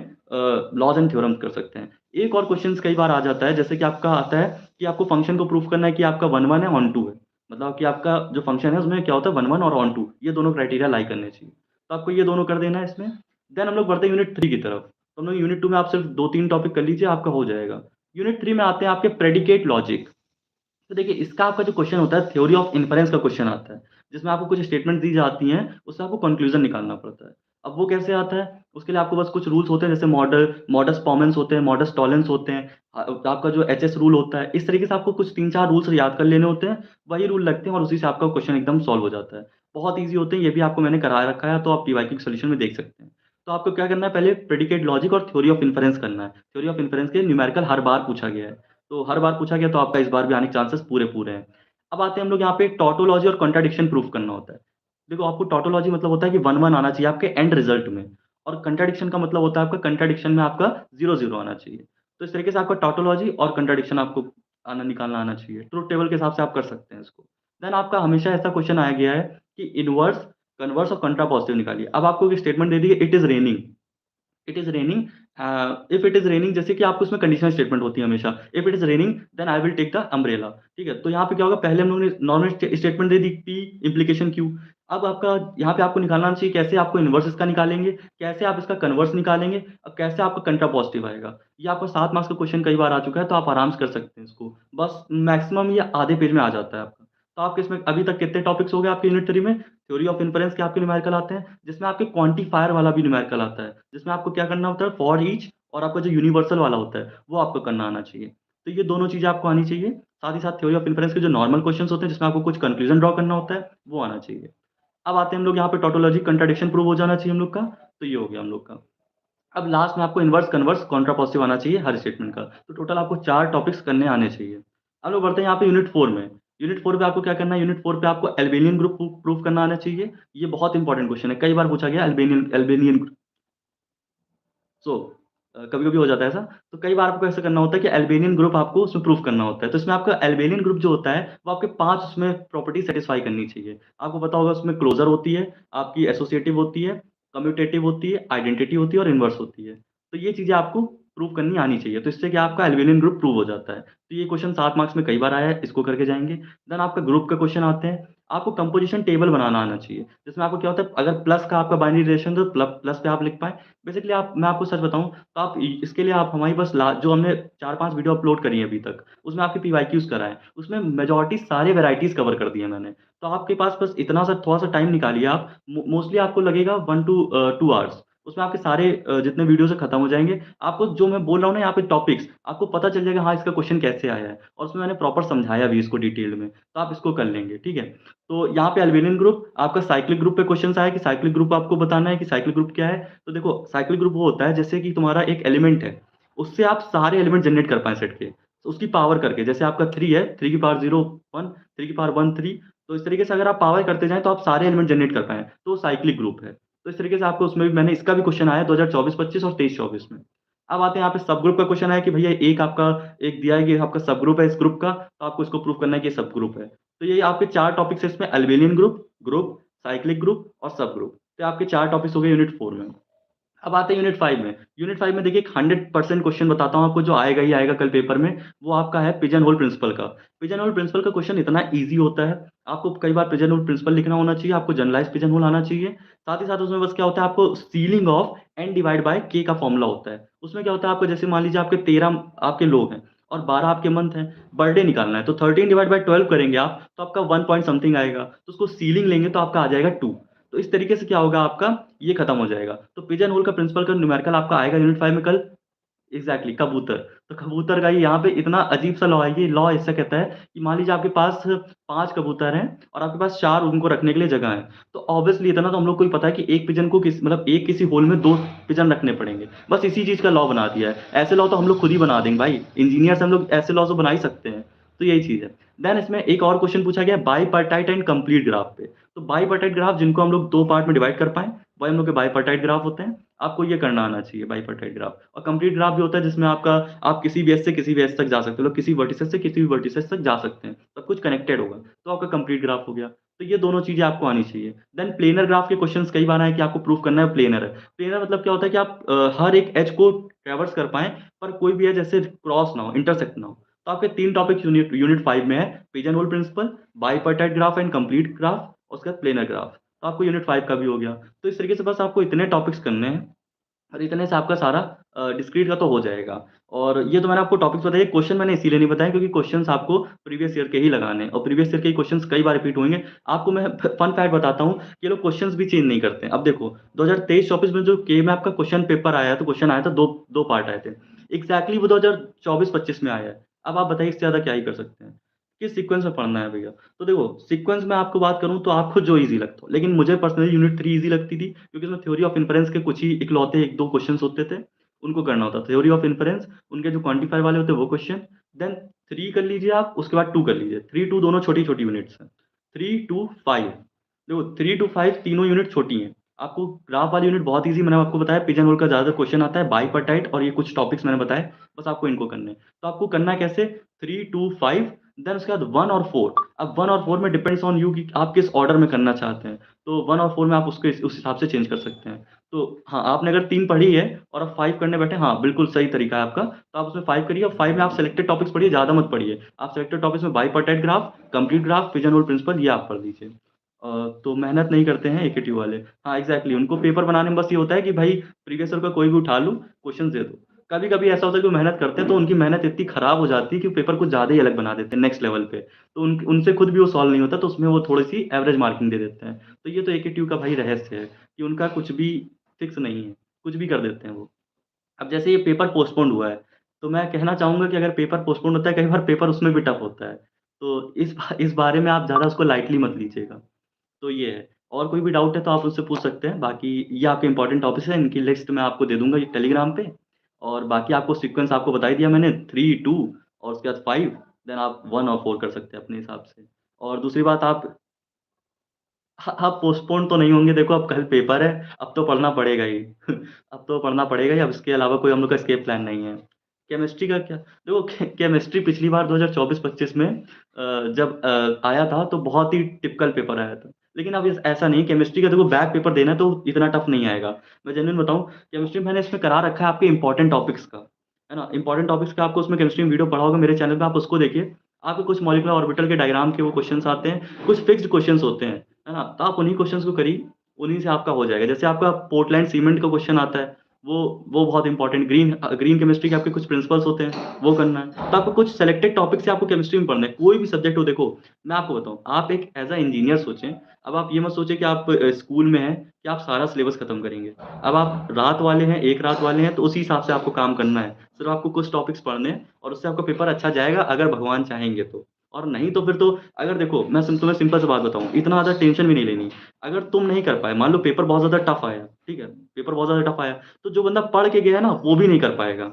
लॉज एंड थ्योरम्स कर सकते हैं। एक और क्वेश्चंस कई बार आ जाता है, जैसे कि आपका आता है कि आपको फंक्शन को प्रूफ करना है कि आपका 1 है, ऑन 2 है। मतलब कि आपका जो फंक्शन है उसमें क्या होता है, 1 और ऑन 2, ये दोनों क्राइटेरिया लाई करने चाहिए। तो आपको ये दोनों कर देना है इसमें। देन हम लोग बढ़ते हैं यूनिट 3 की तरफ। तो हम लोग यूनिट 2 में आप सिर्फ 2-3 टॉपिक कर लीजिए, आपका हो जाएगा। यूनिट 3 में आते हैं आपके प्रेडिकेट लॉजिक। तो देखिए, इसका आपका जो क्वेश्चन होता है, थ्योरी ऑफ इन्फरेंस का क्वेश्चन आता है, जिसमें आपको कुछ स्टेटमेंट दी जाती हैं, उससे आपको कंक्लूजन निकालना पड़ता है। अब वो कैसे आता है, उसके लिए आपको बस कुछ रूल्स होते हैं, जैसे मॉडस पॉमेंस होते हैं, मॉडस टॉलेंस होते हैं, आपका जो एचएस रूल होता है। इस तरीके से आपको कुछ 3-4 रूल्स याद कर लेने होते हैं, वही रूल लगते हैं और उसी से आपका क्वेश्चन एकदम सॉल्व हो जाता है। बहुत ईज़ी होते हैं, ये भी आपको मैंने करा रखा है, तो आप पीवाईक्यू के सॉल्यूशन में देख सकते हैं। तो आपको क्या करना है, पहले प्रेडिकेट लॉजिक और थ्योरी ऑफ इन्फरेंस करना है। थ्योरी ऑफ इन्फरेंस के न्यूमेरिकल हर बार पूछा गया है, तो हर बार पूछा गया, तो आपका इस बार भी आने के चांसेस पूरे-पूरे हैं। अब आते हैं हम लोग यहाँ पे टॉटोलॉजी और कॉन्ट्रडिक्शन प्रूफ करना होता है। देखो, आपको टॉटोलॉजी मतलब होता है कि 1-1 आना चाहिए आपके एंड रिजल्ट में, और कॉन्ट्रडिक्शन का मतलब होता है आपका कॉन्ट्रडिक्शन में आपका 0-0 आना चाहिए। तो इस तरीके से आपका टॉटोलॉजी और कॉन्ट्रडिक्शन आपको निकालना आना चाहिए। ट्रुथ टेबल के हिसाब से आप कर सकते हैं इसको। देन आपका हमेशा ऐसा क्वेश्चन आया गया है कि इनवर्स, कन्वर्स और कंट्रापॉजिटिव निकालिए। अब आपको एक स्टेटमेंट दे दी है, it is raining. It is raining, if it is raining, जैसे कि आपको उसमें कंडीशनल स्टेटमेंट होती है हमेशा, if it is raining then I will take the umbrella. ठीक है? तो यहाँ पे क्या होगा, पहले हम लोगों ने नॉर्मल स्टेटमेंट दे दी पी, इम्प्लीकेशन क्यू। अब आपका यहाँ पे आपको निकालना चाहिए कैसे आपको इन्वर्स इसका निकालेंगे, कैसे आप इसका कन्वर्स निकालेंगे और कैसे आपका कंट्रा पॉजिटिव आएगा। ये आपका 7 मार्क्स का क्वेश्चन कई बार आ चुका है, तो आप आराम से कर सकते हैं इसको। बस मैक्सिमम ये आधे पेज में आ जाता है आपका। तो आपके इसमें अभी तक कितने टॉपिक्स हो गए आपके यूनिट 3 में? थ्योरी ऑफ इन्फरेंस के आपके न्यूमेरिकल आते हैं, जिसमें आपके क्वांटिफायर वाला भी न्यूमेरिकल आता है, जिसमें आपको क्या करना होता है, फॉर ईच, और आपका जो यूनिवर्सल वाला होता है, वो आपको करना आना चाहिए। तो ये दोनों चीज़ें आपको आनी चाहिए। साथ ही साथ थ्योरी ऑफ इन्फरेंस के जो नॉर्मल क्वेश्चन्स होते हैं, जिसमें आपको कुछ कंक्लूजन ड्रॉ करना होता है, वो आना चाहिए। अब आते हैं हम लोग यहाँ पे टोटोलॉजी, कंट्राडिक्शन प्रूव हो जाना चाहिए हम लोग का, तो ये हो गया हम लोग का। अब लास्ट में आपको इन्वर्स, कन्वर्स, कॉन्ट्रा पॉजिटिव आना चाहिए हर स्टेटमेंट का। तो टोटल आपको 4 टॉपिक्स करने आने चाहिए। अब लोग बढ़ते हैं यहाँ पे यूनिट 4 में। यूनिट 4 पे आपको क्या करना है, यूनिट 4 पे आपको एल्बेनियन ग्रुप प्रूफ करना आना चाहिए। ये बहुत इंपॉर्टेंट क्वेश्चन है, कई बार पूछा गया एल्बेनियन एल्बेनियन सो कभी-कभी हो जाता है ऐसा, तो कई बार आपको ऐसा करना होता है कि अल्बेनियन ग्रुप आपको उसमें प्रूफ करना होता है। तो इसमें आपका अल्बेनियन ग्रुप जो होता है, वो आपके 5 उसमें प्रॉपर्टी सैटिस्फाई करनी चाहिए। आपको पता होगा उसमें क्लोज़र होती है, आपकी एसोसिएटिव होती है, कम्यूटेटिव होती है, आइडेंटिटी होती है और इनवर्स होती है। तो ये चीज़ें आपको प्रूव करनी आनी चाहिए। तो इससे क्या आपका अल्बेनियन ग्रुप प्रूव हो जाता है। तो ये क्वेश्चन 7 मार्क्स में कई बार आया है, इसको करके जाएँगे। देन आपका ग्रुप का क्वेश्चन आते हैं। आपको कंपोज़िशन टेबल बनाना आना चाहिए, जिसमें आपको क्या होता है, अगर प्लस का आपका बाइनरी रिलेशन तो प्लस पे आप लिख पाएँ। बेसिकली आप, मैं आपको सच बताऊँ, तो आप इ इसके लिए आप हमारी बस ला जो हमने 4-5 वीडियो अपलोड करी हैं अभी तक, उसमें आपके पीवाईक्यूज़ कराएँ। उसमें मेजॉरिटी सारे वैराइटीज़ कवर कर दिए मैंने। तो आपके पास बस इतना सा थोड़ा-सा टाइम निकालिए आप, मोस्टली आपको लगेगा 1 टू 2 आवर्स। उसमें आपके सारे जितने वीडियोज़ हैं खत्म हो जाएँगे। आपको जो मैं बोल रहा हूँ ना यहाँ पे टॉपिक्स, आपको पता चल जाएगा हाँ, इसका क्वेश्चन कैसे आया है, और उसमें मैंने प्रॉपर समझाया भी इसको डिटेल में। तो आप इसको कर लेंगे, ठीक है? तो यहाँ पे अल्बेनियन ग्रुप, आपका साइक्लिक ग्रुप पे क्वेश्चन्स आया कि साइक्लिक ग्रुप आपको बताना है कि साइक्लिक ग्रुप क्या है। तो देखो, साइक्लिक ग्रुप वो होता है जैसे कि तुम्हारा एक एलिमेंट है, उससे आप सारे एलिमेंट जनरेट कर पाएँ सेट के, तो उसकी पावर करके। जैसे आपका 3 है, 3 की पावर 0 1, 3 की पावर 1 3, तो इस तरीके से अगर आप पावर करते जाएँ तो आप सारे एलिमेंट जनरेट कर पाएँ, तो वो साइक्लिक ग्रुप है। तो इस तरीके से आपको उसमें भी मैंने इसका भी क्वेश्चन आया 2024-25 और 23-24 में। अब आते हैं यहाँ पे सब ग्रुप का क्वेश्चन आया कि भैया एक आपका, एक दिया है कि आपका सब ग्रुप है इस ग्रुप का, तो आपको इसको प्रूव करना है कि ये सब ग्रुप है। तो ये आपके 4 टॉपिक्स हैं इसमें, Albanian group, group, cyclic group और सब ग्रुप। तो आपके 4 टॉपिक्स हो गए यूनिट 4 में। अब आते हैं यूनिट 5 में। यूनिट 5 में देखिए, एक 100% क्वेश्चन बताता हूँ आपको, जो आएगा ही आएगा कल पेपर में, वो आपका है पिजन होल प्रिंसिपल का। पिजन होल प्रिंसिपल का क्वेश्चन इतना ईज़ी होता है, आपको कई बार पिजन होल प्रिंसिपल लिखना होना चाहिए, आपको जनरलाइज़ पिजन होल आना चाहिए। साथ ही साथ उसमें बस क्या होता है, आपको ceiling of n divide by k का फॉर्मूला होता है। उसमें क्या होता है, आपको जैसे मान लीजिए आपके 13 आपके लोग हैं और 12 आपके मंथ हैं, बर्थडे निकालना है, तो 13 डिवाइड बाय 12 करेंगे आप, तो आपका 1 पॉइंट समथिंग आएगा, तो उसको सीलिंग लेंगे तो आपका आ जाएगा 2। तो इस तरीके से क्या होगा आपका, ये खत्म हो जाएगा। तो पिजन होल का प्रिंसिपल का न्यूमेरिकल आपका आएगा यूनिट 5 में कल। एग्ज़ैक्टली कबूतर। तो कबूतर का ही यहाँ पे इतना अजीब-सा लॉ है, ये लॉ ऐसा कहता है कि मान लीजिए आपके पास 5 कबूतर हैं और आपके पास 4 उनको रखने के लिए जगह है। तो ऑब्वियसली इतना तो हम लोग को ही पता है कि एक पिजन को एक किसी होल में 2 पिजन रखने पड़ेंगे। बस इसी चीज़ का लॉ बना दिया है। ऐसे लॉ तो हम लोग खुद ही बना देंगे भाई। इंजीनियर्स हम लोग ऐसे लॉ तो बना ही सकते हैं। तो यही चीज़ है। देन इसमें एक और क्वेश्चन पूछा गया है बाइपार्टाइट एंड कंप्लीट ग्राफ पे। तो बाइपार्टाइट ग्राफ जिनको हम लोग 2 पार्ट में डिवाइड कर पाएँ, वही हम लोग के बाइपार्टाइट ग्राफ होते हैं। आपको ये करना आना चाहिए बाइपार्टाइट ग्राफ और कंप्लीट ग्राफ भी होता है जिसमें आपका आप किसी भी एज से किसी भी एज तक जा सकते हो, मतलब किसी वर्टिसेस से किसी भी वर्टिसेस तक जा सकते हैं, सब कुछ कनेक्टेड होगा, तो आपका कंप्लीट ग्राफ हो गया। तो ये दोनों चीज़ें आपको आनी चाहिए। देन प्लेनर ग्राफ के क्वेश्चंस कई बार आए कि आपको प्रूव करना है प्लेनर है। प्लेनर मतलब क्या होता है कि आप हर एक एज को ट्रैवर्स कर पाएँ, पर कोई भी एज ऐसे क्रॉस ना हो, इंटरसेक्ट ना हो। तो आपके 3 टॉपिक्स यूनिट यूनिट 5 में है, pigeon hole principle, bipartite graph and complete graph और उसके बाद प्लेनर ग्राफ। तो आपको यूनिट 5 का भी हो गया। तो इस तरीके से बस आपको इतने टॉपिक्स करने हैं और इतने से आपका सारा डिस्क्रीट का तो हो जाएगा। और ये तो मैंने आपको टॉपिक्स बताए, क्वेश्चन मैंने इसीलिए नहीं बताए क्योंकि क्वेश्चन्स आपको प्रीवियस ईयर के ही लगाने हैं और प्रीवियस ईयर के ही क्वेश्चन्स कई बार रिपीट होंगे। आपको मैं फन फैक्ट बताता हूँ, ये लोग क्वेश्चन्स भी चेंज नहीं करते हैं। अब देखो 2023-24 में जो के में आपका क्वेश्चन पेपर आया तो क्वेश्चन आया था 2 पार्ट आए थे। एग्ज़ैक्टली वो 2024-25 में आया है। अब आप बताइए इससे ज़्यादा क्या ही कर सकते हैं? किस सीक्वेंस में पढ़ना है भैया? तो देखो सीक्वेंस में आपको बात करूँ तो आपको जो ईज़ी लगता हो, लेकिन मुझे पर्सनली यूनिट 3 ईज़ी लगती थी क्योंकि उसमें थ्योरी ऑफ इन्फरेंस के कुछ ही इकलौते 1-2 क्वेश्चन्स होते थे, उनको करना होता था। थ्योरी ऑफ इन्फरेंस, उनके जो क्वांटिफायर वाले होते हैं वो क्वेश्चन, देन 3 कर लीजिए आप, उसके बाद 2 कर लीजिए। 3-2 दोनों छोटी-छोटी यूनिट्स हैं। 3-5 देखो 3-5 तीनों यूनिट छोटी हैं। आपको ग्राफ वाली यूनिट बहुत ईज़ी मैंने आपको बताया, पिजन होल का ज़्यादातर क्वेश्चन आता है, बाइपार्टाइट और ये कुछ टॉपिक्स मैंने बताए, बस आपको इनको करने हैं। तो आपको करना है कैसे 3-5 देन उसके बाद 1 और 4। अब 1 और 4 में डिपेंड्स ऑन यू कि आप किस ऑर्डर में करना चाहते हैं। तो 1 और 4 में आप उसके उस हिसाब से चेंज कर सकते हैं। तो हाँ, आपने अगर 3 पढ़ी है और अब 5 करने बैठे, हाँ, बिल्कुल सही तरीका है आपका। तो आप उसमें 5 करिए और 5 में आप सिलेक्टेड टॉपिक्स पढ़िए, ज़्यादा मत पढ़िए। आप सिलेक्टेड टॉपिक्स में bipartite graph, complete graph, pigeon hole principle ये आप पढ़ लीजिए। तो मेहनत नहीं करते हैं एकेटी वाले। हाँ, एग्ज़ैक्टली उनको पेपर बनाने में बस ये होता है कि भाई प्रीवियस ईयर का कोई भी उठा लो, क्वेश्चन दे दो। कभी-कभी ऐसा होता है कि वो मेहनत करते हैं तो उनकी मेहनत इतनी खराब हो जाती है कि पेपर कुछ ज़्यादा ही अलग बना देते हैं नेक्स्ट लेवल पे। तो उनसे खुद भी वो सॉल्व नहीं होता तो उसमें वो थोड़ी-सी एवरेज मार्किंग दे देते हैं। तो ये तो एकेटी का भाई रहस्य है कि उनका कुछ भी फिक्स नहीं है, कुछ भी कर देते हैं वो। अब जैसे ये पेपर पोस्टपोन्ड हुआ है, तो मैं कहना चाहूँगा कि अगर पेपर पोस्टपोन्ड होता है, कई बार पेपर उसमें भी टफ होता है। तो इस बारे में आप ज़्यादा उसको लाइटली मत लीजिएगा। तो ये है। और कोई भी डाउट है तो आप मुझसे पूछ सकते हैं। बाकी ये आपके इम्पोर्टेंट टॉपिक्स हैं, इनकी लिस्ट मैं आपको दे दूँगा ये टेलीग्राम पे। और बाकी आपको सीक्वेंस आपको बता ही दिया मैंने 3, 2 और उसके बाद 5 देन आप 1 और 4 कर सकते हैं अपने हिसाब से। और दूसरी बात आप हाँ, पोस्टपोन तो नहीं होंगे, देखो अब कल पेपर है, अब तो पढ़ना पड़ेगा ही। अब तो पढ़ना पड़ेगा ही, अब इसके अलावा कोई हम लोग का एस्केप प्लान नहीं है। केमिस्ट्री का क्या देखो केमिस्ट्री पिछली बार 2024-25 में जब आया था तो बहुत ही टिपिकल पेपर आया था। लेकिन अब इस ऐसा नहीं है, केमिस्ट्री का देखो बैक पेपर देना है तो इतना टफ नहीं आएगा। मैं जेन्युइन बताऊँ, केमिस्ट्री मैंने इसमें करा रखा है आपके इम्पोर्टेंट टॉपिक्स का, है ना? इम्पोर्टेंट टॉपिक्स का आपको उसमें केमिस्ट्री में वीडियो पढ़ा होगा मेरे चैनल पे, आप उसको देखिए। आपको कुछ मॉलिक्यूलर ऑर्बिटल के डायग्राम के वो क्वेश्चन्स आते हैं, कुछ फिक्स्ड क्वेश्चन्स होते हैं। है ना? तो आप उन्हीं क्वेश्चन्स को करिए, उन्हीं से आपका हो जाएगा। जैसे आपका पोर्टलैंड सीमेंट का क्वेश्चन आता है, वो बहुत इम्पोर्टेंट ग्रीन केमिस्ट्री के आपके कुछ प्रिंसिपल्स होते हैं, वो करना है। तो आपको कुछ सेलेक्टेड टॉपिक से आपको केमिस्ट्री में पढ़ना है, कोई भी सब्जेक्ट हो देखो, मैं आपको बताऊँ, आप एक एज़ अ इंजीनियर सोचें, अब आप ये मत सोचिए कि आप स्कूल में हैं कि आप सारा सिलेबस खत्म करेंगे। अब आप रात वाले हैं, एक रात वाले हैं, तो उसी हिसाब से आपको काम करना है। सिर्फ़ आपको कुछ टॉपिक्स पढ़ने हैं और उससे आपका पेपर अच्छा जाएगा अगर भगवान चाहेंगे तो। और नहीं तो फिर तो अगर देखो मैं तुम्हें सिंपल सी बात बताऊँ, इतना ज़्यादा टेंशन भी नहीं लेनी। अगर तुम नहीं कर पाए, मान लो पेपर बहुत ज़्यादा टफ आया, ठीक है? पेपर बहुत ज़्यादा टफ आया, तो जो बंदा पढ़ के गया है ना, वो भी नहीं कर पाएगा।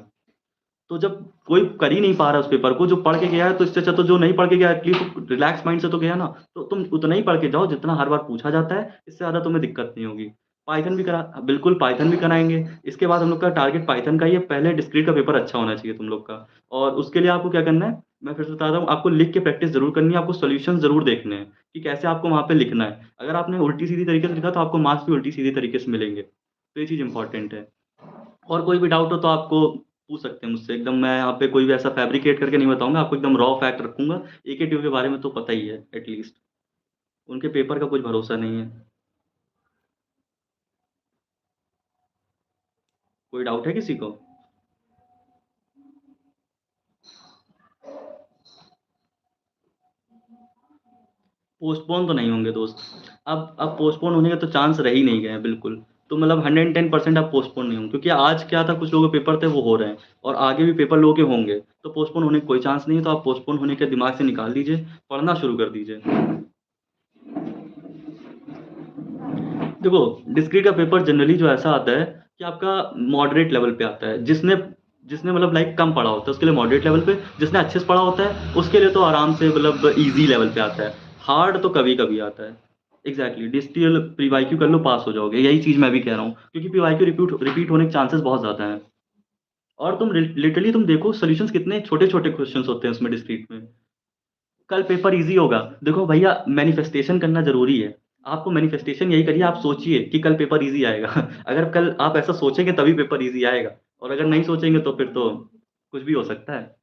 तो जब कोई कर ही नहीं पा रहा है उस पेपर को, जो पढ़ के गया है, तो इससे अच्छा तो जो नहीं पढ़ के गया एटलीस्ट रिलैक्स माइंड से तो गया ना, तो तुम उतना ही पढ़ के जाओ जितना हर बार पूछा जाता है, इससे ज़्यादा तुम्हें दिक्कत नहीं होगी। पाइथन भी बिल्कुल पाइथन भी कराएँगे, इसके बाद हम लोग का टारगेट पाइथन का ही है, पहले डिस्क्रीट का पेपर अच्छा होना चाहिए तुम लोग का। और उसके लिए आपको क्या करना है, मैं फिर से बता रहा हूँ, आपको लिख के प्रैक्टिस ज़रूर करनी है, आपको सॉल्यूशंस ज़रूर देखने हैं, कि कैसे आपको वहाँ पे लिखना है। अगर आपने उल्टी-सीधी तरीके से लिखा तो आपको मार्क्स भी उल्टी-सीधी तरीके से मिलेंगे। तो ये चीज़ इम्पोर्टेंट है। और कोई भी डाउट हो तो आपको पूछ सकते हैं मुझसे, एकदम मैं यहाँ पे कोई भी ऐसा फैब्रिकेट करके नहीं बताऊँगा, आपको एकदम रॉ फैक्ट रखूँगा। एकेटीयू के बारे में तो पता ही है एट लीस्ट, उनके पेपर का कुछ भरोसा नहीं है। कोई डाउट है किसी को? पोस्टपोन तो नहीं होंगे दोस्त। अब पोस्टपोन होने के तो चांस रह ही नहीं गए हैं बिल्कुल। तो मतलब 110% आप पोस्टपोन नहीं होंगे, क्योंकि आज क्या था, कुछ लोगों के पेपर थे वो हो रहे हैं और आगे भी पेपर लोगों के होंगे, तो पोस्टपोन होने का कोई चांस नहीं है। तो आप पोस्टपोन होने के दिमाग से निकाल दीजिए, पढ़ना शुरू कर दीजिए। देखो, डिस्क्रीट का पेपर जनरली जो ऐसा आता है कि आपका मॉडरेट लेवल पे आता है। जिसने जिसने मतलब लाइक कम पढ़ा होता है उसके लिए मॉडरेट लेवल पे, जिसने अच्छे से पढ़ा होता है उसके लिए तो आराम से मतलब ईजी लेवल पे आता है। हार्ड तो कभी कभी आता है। एग्जैक्टली, डिस्टियल प्री वाईक्यू कर लो, पास हो जाओगे। यही चीज मैं भी कह रहा हूँ, क्योंकि प्री वाईक्यू रिपीट होने के चांसेस बहुत ज्यादा हैं। और तुम लिटरली तुम देखो सॉल्यूशंस कितने छोटे छोटे क्वेश्चंस होते हैं उसमें डिस्क्रीट में। कल पेपर इजी होगा। देखो भैया, मैनिफेस्टेशन करना जरूरी है। आपको मैनिफेस्टेशन यही करिए, आप सोचिए कि कल पेपर इजी आएगा। अगर कल आप ऐसा सोचेंगे तभी पेपर इजी आएगा, और अगर नहीं सोचेंगे तो फिर तो कुछ भी हो सकता है।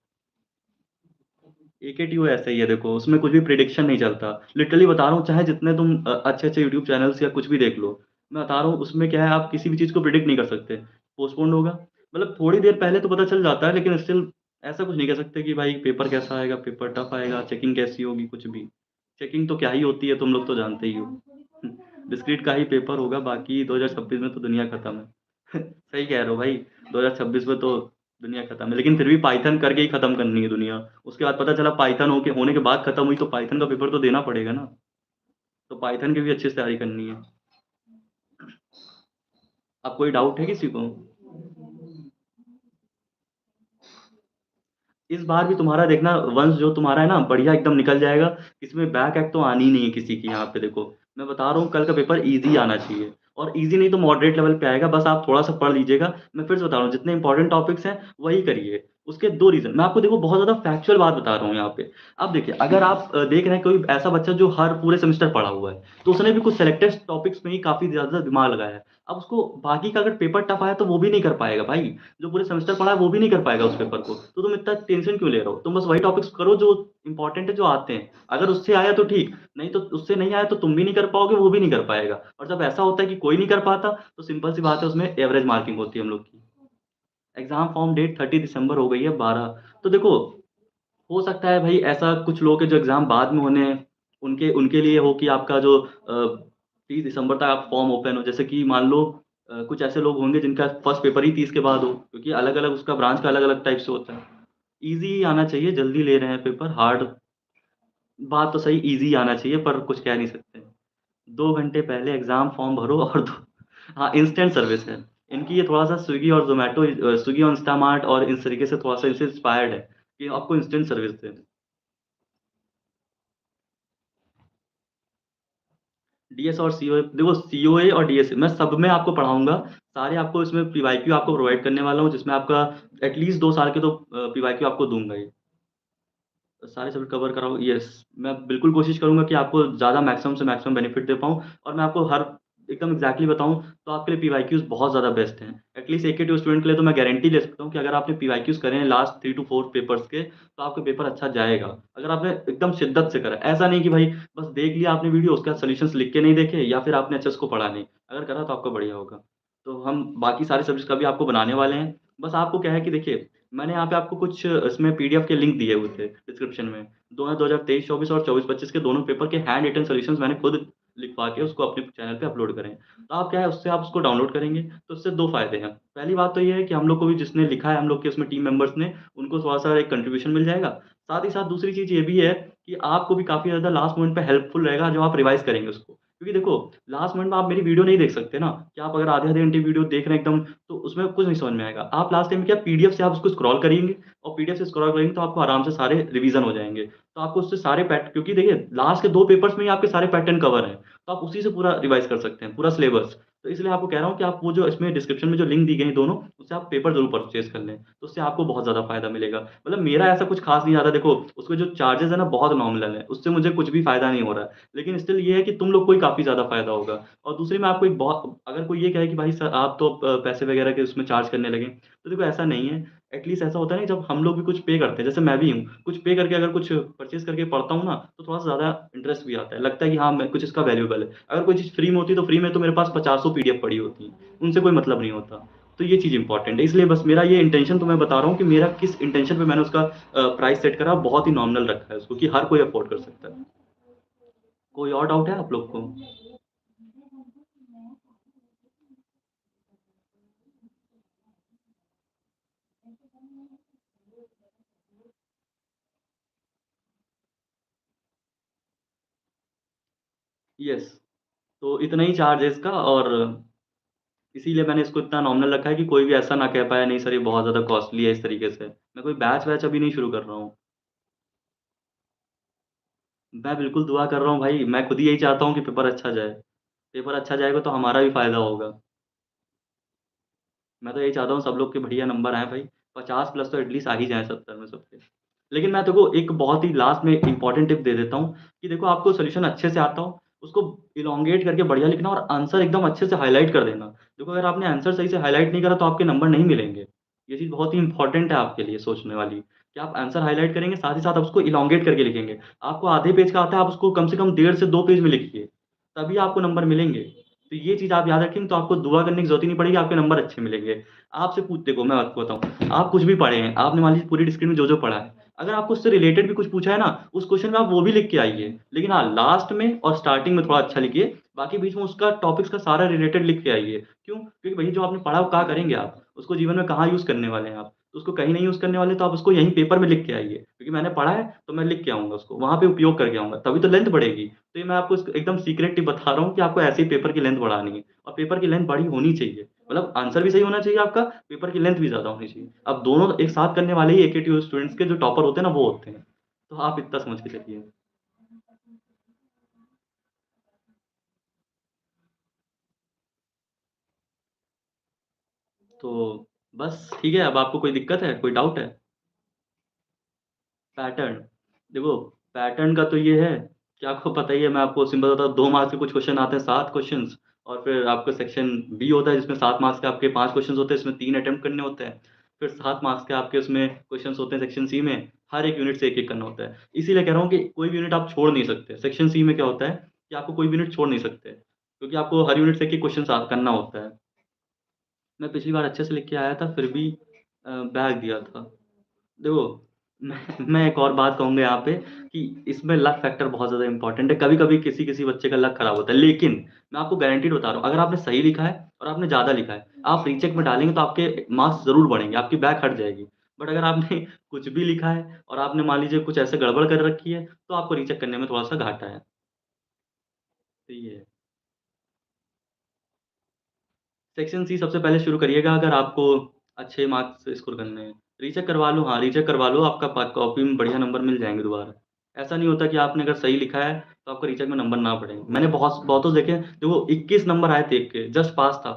एकेटीयू ऐसा ही है, देखो उसमें कुछ भी प्रिडिक्शन नहीं चलता। लिटरली बता रहा हूँ, चाहे जितने तुम अच्छे अच्छे यूट्यूब चैनल्स या कुछ भी देख लो, मैं बता रहा हूँ उसमें क्या है, आप किसी भी चीज़ को प्रिडिक्ट नहीं कर सकते। पोस्टपोन्ड होगा, मतलब थोड़ी देर पहले तो पता चल जाता है, लेकिन स्टिल ऐसा कुछ नहीं कह सकते कि भाई पेपर कैसा आएगा, पेपर टफ आएगा, चेकिंग कैसी होगी, कुछ भी। चेकिंग तो क्या ही होती है, तुम लोग तो जानते ही हो। डिस्क्रीट का ही पेपर होगा, बाकी 2026 में तो दुनिया खत्म है। सही कह रहे हो भाई, 2026 में तो दुनिया खत्म है, लेकिन फिर भी पाइथन करके ही खत्म करनी है दुनिया। उसके बाद पता चला पाइथन होने के बाद खत्म हुई, तो पाइथन का पेपर तो देना पड़ेगा ना। तो पाइथन की भी अच्छे से तैयारी करनी है। अब कोई डाउट है किसी को? इस बार भी तुम्हारा देखना, वंश जो तुम्हारा है ना, बढ़िया एकदम निकल जाएगा। इसमें बैक एक तो आनी ही नहीं है किसी की यहाँ पे। देखो, मैं बता रहा हूँ कल का पेपर इजी आना चाहिए, और इजी नहीं तो मॉडरेट लेवल पे आएगा। बस आप थोड़ा सा पढ़ लीजिएगा। मैं फिर से बता रहा हूँ, जितने इंपॉर्टेंट टॉपिक्स हैं वही करिए। उसके दो रीजन मैं आपको, देखो बहुत ज्यादा फैक्चुअल बात बता रहा हूँ यहाँ पे। अब देखिए, अगर आप देख रहे हैं कोई ऐसा बच्चा जो हर पूरे सेमेस्टर पढ़ा हुआ है, तो उसने भी कुछ सेलेक्टेड टॉपिक्स में ही काफी ज्यादा दिमाग लगाया है। अब उसको बाकी का अगर पेपर टफ आया तो वो भी नहीं कर पाएगा भाई। जो पूरे सेमेस्टर पढ़ा है वो भी नहीं कर पाएगा उस पेपर को, तो तुम इतना टेंशन क्यों ले रहे हो? तुम बस वही टॉपिक्स करो जो इंपॉर्टेंट है, जो आते हैं। अगर उससे आया तो ठीक, नहीं तो उससे नहीं आया तो तुम भी नहीं कर पाओगे, वो भी नहीं कर पाएगा। और जब ऐसा होता है कि कोई नहीं कर पाता, तो सिंपल सी बात है, उसमें एवरेज मार्किंग होती है हम लोग की। एग्जाम फॉर्म डेट 30 दिसंबर हो गई है, 12। तो देखो, हो सकता है भाई ऐसा कुछ लोग के जो एग्जाम बाद में होने हैं, उनके उनके लिए हो कि आपका जो 30 दिसंबर तक आप फॉर्म ओपन हो। जैसे कि मान लो कुछ ऐसे लोग होंगे जिनका फर्स्ट पेपर ही 30 के बाद हो, क्योंकि अलग अलग उसका ब्रांच का अलग अलग टाइप से होता है। इजी आना चाहिए, जल्दी ले रहे हैं पेपर, हार्ड बात तो सही, इजी आना चाहिए, पर कुछ कह नहीं सकते। 2 घंटे पहले एग्जाम फॉर्म भरो और दो। हाँ, इंस्टेंट सर्विस है इनकी। ये थोड़ा सा स्विगी और जोमेटो, स्विगी और इंस्टामार्ट और इस तरीके से थोड़ा सा इनसे इंस्पायर्ड है कि आपको इंस्टेंट सर्विस दे। डीएस और सीओए, देखो सीओए और डीएस मैं सब में आपको पढ़ाऊंगा। सारे आपको इसमें पीवाईक्यू आपको प्रोवाइड करने वाला हूँ, जिसमें आपका एटलीस्ट 2 साल के तो पीवाईक्यू आपको दूंगा ही। सारे सब्जेक्ट कवर कराओ, यस। मैं बिल्कुल कोशिश करूंगा कि आपको ज़्यादा मैक्सिमम से मैक्सिमम बेनिफिट दे पाऊँ। और मैं आपको हर एकदम एग्जैक्टली बताऊं, तो आपके लिए पीवाईक्यूज बहुत ज़्यादा बेस्ट हैं। एटलीस्ट एक के स्टूडेंट के लिए तो मैं गारंटी ले सकता हूँ कि अगर आपने पीवाईक्यूज करें हैं लास्ट 3 to 4 पेपर्स के, तो आपका पेपर अच्छा जाएगा। अगर आपने एकदम शिद्दत से करा, ऐसा नहीं कि भाई बस देख लिया आपने वीडियो, उसका सोल्यूशंस लिख के नहीं देखे, या फिर आपने अच्छे से उसको पढ़ा नहीं। अगर करा तो आपका बढ़िया होगा। तो हम बाकी सारे सब्जेक्ट्स का भी आपको बनाने वाले हैं। बस आपको क्या है कि देखिए, मैंने यहाँ पे आपको कुछ इसमें पीडीएफ के लिंक दिए हुए थे डिस्क्रिप्शन में। दोनों 2023-24 और 24-25 के दोनों पेपर के हैंड रिटन सॉल्यूशंस मैंने खुद लिखवा के उसको अपने चैनल पे अपलोड करें। तो आप क्या है, उससे आप उसको डाउनलोड करेंगे तो उससे दो फायदे हैं। पहली बात तो ये है कि हम लोग को भी, जिसने लिखा है हम लोग के उसमें टीम मेंबर्स ने, उनको थोड़ा सा एक कंट्रीब्यूशन मिल जाएगा। साथ ही साथ दूसरी चीज़ ये भी है कि आपको भी काफ़ी ज़्यादा लास्ट मोमेंट पे हेल्पफुल रहेगा जब आप रिवाइज करेंगे उसको। क्योंकि देखो, लास्ट मोमेंट में आप मेरी वीडियो नहीं देख सकते ना, कि आप अगर आधे आधे घंटे वीडियो देख रहे हैं एकदम, तो उसमें कुछ नहीं समझ में आएगा। आप लास्ट टाइम क्या पीडीएफ से आप उसको स्क्रॉल करेंगे, और पीडीएफ से स्क्रॉल करेंगे तो आपको आराम से सारे रिवीजन हो जाएंगे। तो आपको उससे सारे पैट, क्योंकि देखिए लास्ट के 2 पेपर्स में ही आपके सारे पैटर्न कवर हैं, तो आप उसी से पूरा रिवाइज कर सकते हैं, पूरा सिलेबस। तो इसलिए आपको कह रहा हूँ कि आप वो जो इसमें डिस्क्रिप्शन में जो लिंक दी गई हैं दोनों, उससे आप पेपर जरूर परचेज कर लें, तो उससे आपको बहुत ज़्यादा फायदा मिलेगा। मतलब मेरा ऐसा कुछ खास नहीं आता, देखो उसके जो चार्जेस है ना बहुत नॉमिनल है, उससे मुझे कुछ भी फायदा नहीं हो रहा है। लेकिन स्टिल ये है कि तुम लोग को ही काफ़ी ज़्यादा फायदा होगा। और दूसरी मैं आपको एक बहुत, अगर कोई ये कहे कि भाई सर आप तो पैसे वगैरह के उसमें चार्ज करने लगे, तो देखो ऐसा नहीं है। एटलीस्ट ऐसा होता है ना, जब हम लोग भी कुछ पे करते हैं, जैसे मैं भी हूँ, कुछ पे करके अगर कुछ परचेज़ करके पढ़ता हूँ ना, तो थोड़ा-सा ज़्यादा इंटरेस्ट भी आता है। लगता है कि हाँ, मैं कुछ इसका वैल्यूएबल है। अगर कोई चीज़ फ्री में होती, तो फ्री में तो मेरे पास पचासों पीडीएफ पड़ी होती, उनसे कोई मतलब नहीं होता। तो ये चीज़ इम्पोर्टेंट है। इसलिए बस मेरा ये इंटेंशन तो मैं बता रहा हूँ कि मेरा किस इंटेंशन पे मैंने उसका प्राइस सेट करा, बहुत ही नॉमिनल रखा है उसको, कि हर कोई अफ़ोर्ड कर सकता है। कोई और डाउट है आप लोग को? यस, तो इतना ही चार्ज है इसका और इसीलिए मैंने इसको इतना नॉमिनल रखा है कि कोई भी ऐसा ना कह पाए नहीं सर ये बहुत ज़्यादा कॉस्टली है इस तरीके से। मैं कोई बैच-वैच अभी नहीं शुरू कर रहा हूँ। मैं बिल्कुल दुआ कर रहा हूँ भाई, मैं खुद ही यही चाहता हूँ कि पेपर अच्छा जाए। पेपर अच्छा जाएगा तो हमारा भी फ़ायदा होगा। मैं तो यही चाहता हूँ सब लोग के बढ़िया नंबर आएँ भाई, 50 प्लस तो एटलीस्ट आ ही जाएँ 70 में सबके। लेकिन मैं तेको एक बहुत ही लास्ट में इम्पोर्टेंट टिप दे देता हूँ कि देखो आपको सॉल्यूशन अच्छे से आता हो, उसको इलॉन्गेट करके बढ़िया लिखना और आंसर एकदम अच्छे से हाइलाइट कर देना। देखो अगर आपने आंसर सही से हाइलाइट नहीं करा तो आपके नंबर नहीं मिलेंगे। ये चीज़ बहुत ही इम्पोर्टेंट है आपके लिए सोचने वाली, कि आप आंसर हाइलाइट करेंगे, साथ ही साथ आप उसको इलॉन्गेट करके लिखेंगे। आपको आधे पेज का आता है, आप उसको कम से कम डेढ़ से 2 पेज में लिखिए, तभी आपको नंबर मिलेंगे। तो ये चीज़ आप याद रखेंगे तो आपको दुआ करने की ज़रूरत ही नहीं पड़ेगी, आपके नंबर अच्छे मिलेंगे। आपसे पूछ देखो मैं आपको बताऊँ, आप कुछ भी पढ़े हैं, आपने मान लीजिए पूरी डिस्क्रिप्शन में जो-जो पढ़ा है, अगर आपको उससे रिलेटेड भी कुछ पूछा है ना, उस क्वेश्चन में आप वो भी लिख के आइए। लेकिन हाँ, लास्ट में और स्टार्टिंग में थोड़ा अच्छा लिखिए, बाकी बीच में उसका टॉपिक्स का सारा रिलेटेड लिख के आइए। क्यों? क्योंकि भई जो आपने पढ़ा वो कहाँ करेंगे आप? उसको जीवन में कहाँ यूज़ करने वाले हैं आप? तो उसको कहीं नहीं यूज़ करने वाले तो आप उसको यहीं पेपर में लिख के आइए, क्योंकि मैंने पढ़ा है तो मैं लिख के आऊँगा उसको, वहाँ पे उपयोग करके आऊँगा, तभी तो लेंथ बढ़ेगी। तो ये मैं आपको इस एकदम सीक्रेट टिप बता रहा हूँ कि आपको ऐसे ही पेपर की लेंथ बढ़ानी है और पेपर की लेंथ बड़ी होनी चाहिए। मतलब आंसर भी सही होना चाहिए आपका, पेपर की लेंथ भी ज़्यादा होनी चाहिए। अब दोनों एक साथ करने वाले ही एकेटीव स्टूडेंट्स के जो टॉपर होते हैं ना, वो होते हैं। तो आप इतना समझ के चलिए। तो बस ठीक है, अब आपको कोई दिक्कत है, कोई डाउट है? पैटर्न, देखो पैटर्न का तो ये है कि आपको पता ही है मैं आपको सिंपल बताता हूँ 2 मार्क्स के कुछ क्वेश्चन आते हैं 7 क्वेश्चन्स और फिर आपका सेक्शन बी होता है जिसमें 7 मार्क्स के आपके 5 क्वेश्चन्स होते हैं, इसमें 3 अटेम्प्ट करने होते हैं। फिर 7 मार्क्स के आपके उसमें क्वेश्चन्स होते हैं सेक्शन सी में, हर एक यूनिट से 1-1 करना होता है। इसीलिए कह रहा हूँ कि कोई भी यूनिट आप छोड़ नहीं सकते। सेक्शन सी में क्या होता है कि आपको कोई भी यूनिट छोड़ नहीं सकते, क्योंकि आपको हर यूनिट से 1-1 क्वेश्चन सा करना होता है। मैं पिछली बार अच्छे से लिख के आया था फिर भी बैक दिया था। देखो, मैं एक और बात कहूँगा यहाँ पे कि इसमें लक फैक्टर बहुत ज़्यादा इम्पोर्टेंट है। कभी-कभी किसी-किसी बच्चे का लक खराब होता है, लेकिन मैं आपको गारंटीड बता रहा हूँ, अगर आपने सही लिखा है और आपने ज़्यादा लिखा है, आप रीचेक में डालेंगे तो आपके मार्क्स ज़रूर बढ़ेंगे, आपकी बैक हट जाएगी। बट अगर आपने कुछ भी लिखा है और आपने मान लीजिए कुछ ऐसे गड़बड़ कर रखी है, तो आपको रीचेक करने में थोड़ा-सा घाटा है। तो ये है। सेक्शन सी सबसे पहले शुरू करिएगा अगर आपको अच्छे मार्क्स स्कोर करने हैं। रीचेक करवा लो हाँ, रीचेक करवा लो आपका प कॉपी में बढ़िया नंबर मिल जाएँगे दोबारा। ऐसा नहीं होता कि आपने अगर सही लिखा है, तो आपको रीचेक में नंबर ना पड़े। मैंने बहुतों देखे हैं, देखो 21 नंबर आए थे एक के, जस्ट पास था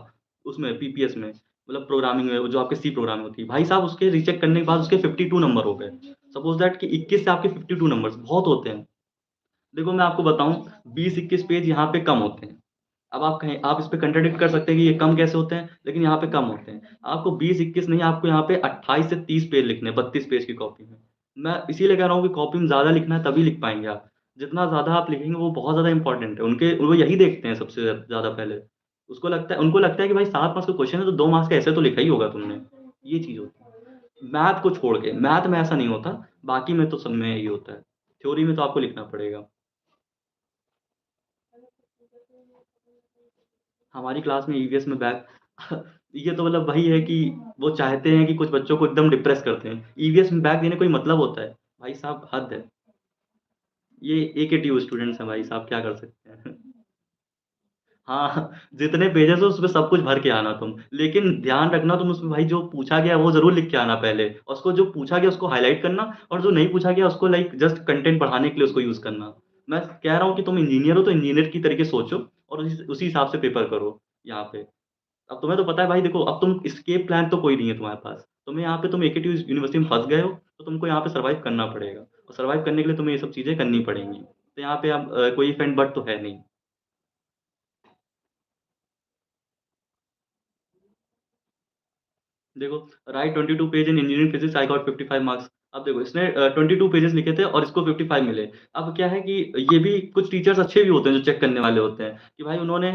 उसमें पीपीएस में, मतलब प्रोग्रामिंग में, वो जो आपके सी प्रोग्रामिंग होती है। भाई साहब उसके रीचेक करने के बाद उसके 52 नंबर हो गए। सपोज़ दैट कि 21 से आपके 52 नंबर्स बहुत होते हैं। देखो मैं आपको बताऊँ 20-21 पेज यहाँ पे कम होते हैं। अब आप कहें आप इस पे कंट्राडिक्ट कर सकते हैं कि ये कम कैसे होते हैं, लेकिन यहाँ पे कम होते हैं। आपको 20-21 नहीं आपको यहाँ पे 28 से 30 पेज लिखने हैं, 32 पेज की कॉपी में। मैं इसीलिए कह रहा हूँ कि कॉपी में ज़्यादा लिखना है तभी लिख पाएँगे आप। जितना ज़्यादा आप लिखेंगे वो बहुत ज़्यादा इम्पोर्टेंट है। उनके वो यही देखते हैं सबसे ज़्यादा पहले। उनको लगता है कि भाई 7 मार्क्स का क्वेश्चन है तो 2 मार्क्स का ऐसे तो लिखा ही होगा तुमने। ये चीज़ होती है। मैथ को छोड़ के, मैथ में ऐसा नहीं होता, बाकी में तो सब में यही होता है। थ्योरी में तो आपको लिखना पड़ेगा। हमारी क्लास में ईवीएस में बैक ये तो मतलब वही है कि वो चाहते हैं कि कुछ बच्चों को एकदम डिप्रेस करते हैं। ईवीएस में बैक देने कोई मतलब होता है? भाई साहब हद है। ये एकेटीयू स्टूडेंट्स हैं भाई साहब क्या कर सकते हैं। हाँ, जितने पेजेज़ हो उसमें सब कुछ भर के आना तुम। लेकिन ध्यान रखना तुम उसमें भाई जो पूछा गया वो ज़रूर लिख के आना पहले। और उसको जो पूछा गया उसको हाइलाइट करना और जो नहीं पूछा गया उसको लाइक जस्ट कंटेंट बढ़ाने के लिए उसको यूज़ करना। मैं कह रहा हूँ कि तुम इंजीनियर हो तो इंजीनियर की तरीके सोचो और उसी हिसाब से पेपर करो यहाँ पे। अब तुम्हें तो पता है भाई देखो, अब तुम एस्केप प्लान तो कोई नहीं है तुम्हारे पास। तुम्हें यहाँ पे तुम एकेटीव यूनिवर्सिटी में फँस गए हो, तो तुमको यहाँ पे सर्वाइव करना पड़ेगा और सर्वाइव करने के लिए तुम्हें ये सब चीज़ें करनी पड़ेंगी। तो यहाँ पे अब कोई इफ एंड बट तो है नहीं। देखो, right 22 page in engineering physics I got 55 marks. अब देखो इसने 22 पेजेज़ लिखे थे और इसको 55 मिले। अब क्या है कि ये भी कुछ टीचर्स अच्छे भी होते हैं जो चेक करने वाले होते हैं, कि भाई उन्होंने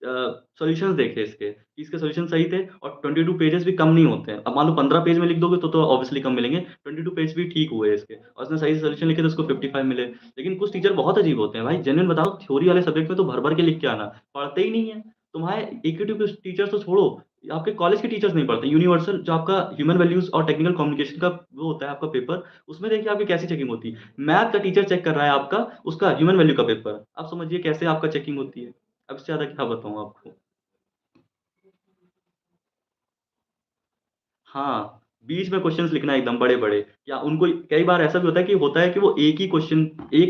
सॉल्यूशंस देखे इसके, कि इसके सॉल्यूशन सही थे और 22 पेजेज़ भी कम नहीं होते हैं। अब मान लो 15 पेज में लिख दोगे तो ऑब्वियसली कम मिलेंगे, 22 पेज भी ठीक हुए इसके और उसने सही से सॉल्यूशन लिखे तो उसको 55 मिले। लेकिन कुछ टीचर बहुत अजीब होते हैं भाई, जेन्युइन बता रहा हूँ थ्योरी वाले सब्जेक्ट में तो भर-भर के लिख के आना, पढ़ते ही नहीं है। तुम्हारे इक्विटी के टीचर्स तो छोड़ो, आपके कॉलेज के टीचर्स नहीं पढ़ते। यूनिवर्सल जो आपका ह्यूमन वैल्यूज़ और टेक्निकल कम्युनिकेशन का वो होता है आपका पेपर, उसमें देखिए आपकी कैसी चेकिंग होती है। मैथ का टीचर चेक कर रहा है आपका, उसका ह्यूमन वैल्यू का पेपर। आप समझिए कैसे आपका चेकिंग होती है। अब इससे ज़्यादा क्या बताऊँ आपको? हाँ, बीच में क्वेश्चन्स लिखना एकदम बड़े-बड़े, या उनको कई बार ऐसा भी होता है कि वो एक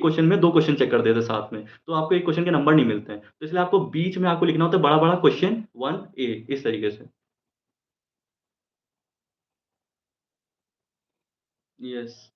क्वेश्चन में 2 क्वेश्चन चेक कर देते हैं साथ में, तो आपको एक क्वेश्चन के नंबर नहीं मिलते हैं। तो इसलिए आपको बीच में आपको लिखना होता है बड़ा-बड़ा क्वेश्चन 1 ए इस तरीके से। यस।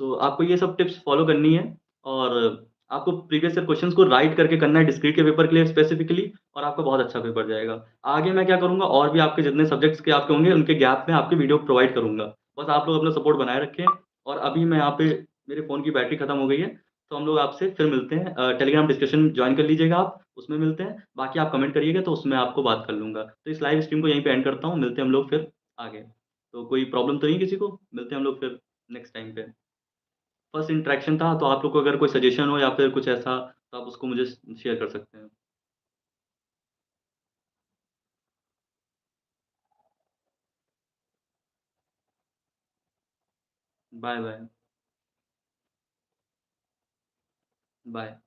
सो आपको ये सब टिप्स फ़ॉलो करनी है, और आपको प्रीवियस ईयर क्वेश्चन्स को राइट करके करना है डिस्क्रीट के पेपर के लिए स्पेसिफिकली, और आपका बहुत अच्छा पेपर जाएगा। आगे मैं क्या करूँगा, और भी आपके जितने सब्जेक्ट्स के आपके होंगे उनके गैप में आपकी वीडियो प्रोवाइड करूँगा। बस आप लोग अपना सपोर्ट बनाए रखें, और अभी मैं यहाँ पे मेरे फ़ोन की बैटरी खत्म हो गई है, तो हम लोग आपसे फिर मिलते हैं। टेलीग्राम डिस्कशन जॉइन कर लीजिएगा आप, उसमें मिलते हैं। बाकी आप कमेंट करिएगा तो उसमें आपको बात कर लूँगा। तो इस लाइव स्ट्रीम को यहीं पे एंड करता हूँ, मिलते हैं हम लोग फिर आगे। तो कोई प्रॉब्लम तो नहीं किसी को? मिलते हैं हम लोग फिर नेक्स्ट टाइम पे। फर्स्ट इंटरैक्शन था, तो आप लोग को अगर कोई सजेशन हो या फिर कुछ ऐसा, तो आप उसको मुझे शेयर कर सकते हैं। Bye, bye. बाय।